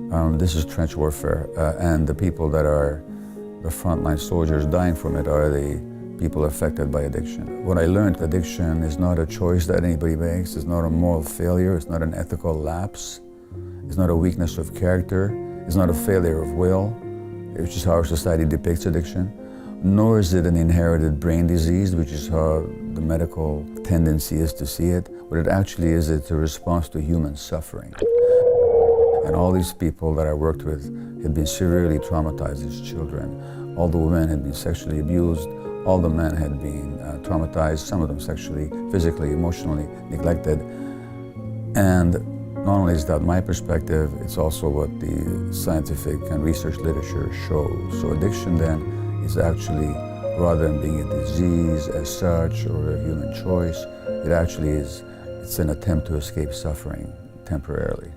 This is trench warfare, and the people that are the frontline soldiers dying from it are the people affected by addiction. What I learned, addiction is not a choice that anybody makes, it's not a moral failure, it's not an ethical lapse, it's not a weakness of character, it's not a failure of will, which is how our society depicts addiction, nor is it an inherited brain disease, which is how the medical tendency is to see it. What it actually is, it's a response to human suffering. And all these people that I worked with had been severely traumatized as children. All the women had been sexually abused, all the men had been traumatized, some of them sexually, physically, emotionally neglected. And not only is that my perspective, it's also what the scientific and research literature shows. So addiction then is actually, rather than being a disease as such or a human choice, it actually is, it's an attempt to escape suffering temporarily.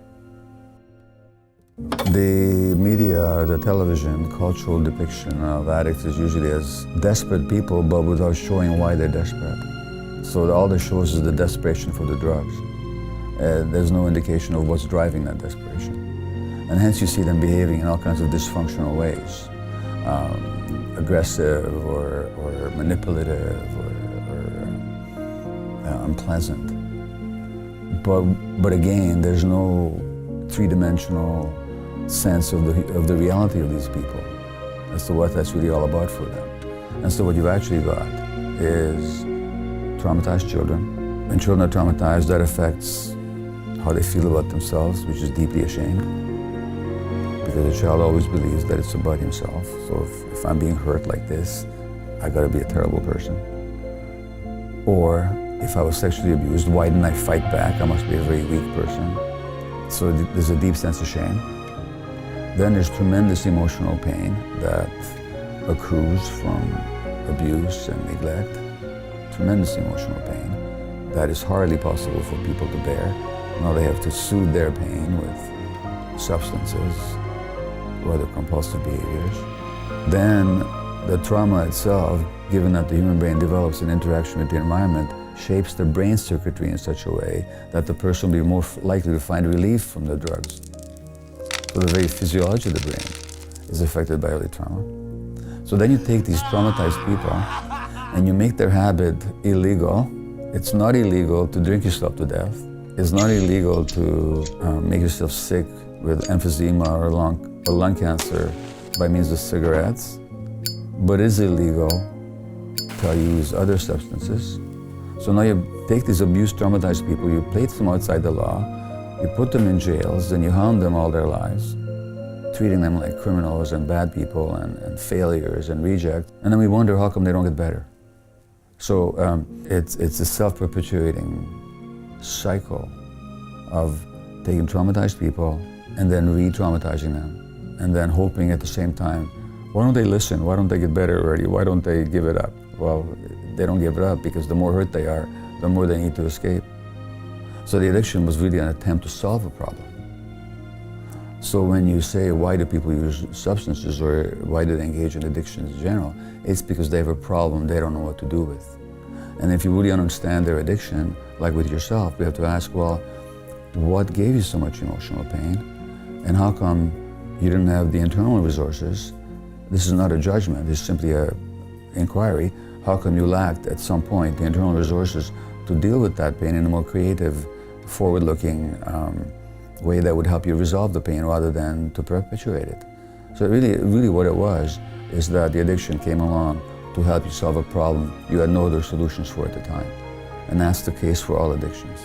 The media, the television, cultural depiction of addicts is usually as desperate people, but without showing why they're desperate. So all that shows is the desperation for the drugs. There's no indication of what's driving that desperation. And hence you see them behaving in all kinds of dysfunctional ways. Aggressive or manipulative or unpleasant. But again, there's no three-dimensional sense of the reality of these people as to what that's really all about for them. And so what you've actually got is traumatized children. When children are traumatized, that affects how they feel about themselves, which is deeply ashamed. Because a child always believes that it's about himself. So if I'm being hurt like this, I gotta be a terrible person. Or if I was sexually abused, why didn't I fight back? I must be a very weak person. So there's a deep sense of shame. Then there's tremendous emotional pain that accrues from abuse and neglect. Tremendous emotional pain that is hardly possible for people to bear. Now they have to soothe their pain with substances or other compulsive behaviors. Then the trauma itself, given that the human brain develops an interaction with the environment, shapes the brain circuitry in such a way that the person will be more likely to find relief from the drugs. So the very physiology of the brain is affected by early trauma. So then you take these traumatized people and you make their habit illegal. It's not illegal to drink yourself to death. It's not illegal to make yourself sick with emphysema or lung cancer by means of cigarettes, but it is illegal to use other substances. So now you take these abused, traumatized people, you place them outside the law, you put them in jails, and you hound them all their lives, treating them like criminals and bad people and failures and rejects. And then we wonder how come they don't get better. So it's a self-perpetuating cycle of taking traumatized people and then re-traumatizing them, and then hoping at the same time, why don't they listen? Why don't they get better already? Why don't they give it up? Well, they don't give it up because the more hurt they are, the more they need to escape. So the addiction was really an attempt to solve a problem. So when you say, why do people use substances or why do they engage in addictions in general, it's because they have a problem they don't know what to do with. And if you really understand their addiction, like with yourself, we have to ask, well, what gave you so much emotional pain? And how come you didn't have the internal resources? This is not a judgment, it's simply an inquiry. How come you lacked at some point the internal resources to deal with that pain in a more creative, forward-looking way that would help you resolve the pain rather than to perpetuate it? So really what it was is that the addiction came along to help you solve a problem you had no other solutions for at the time. And that's the case for all addictions.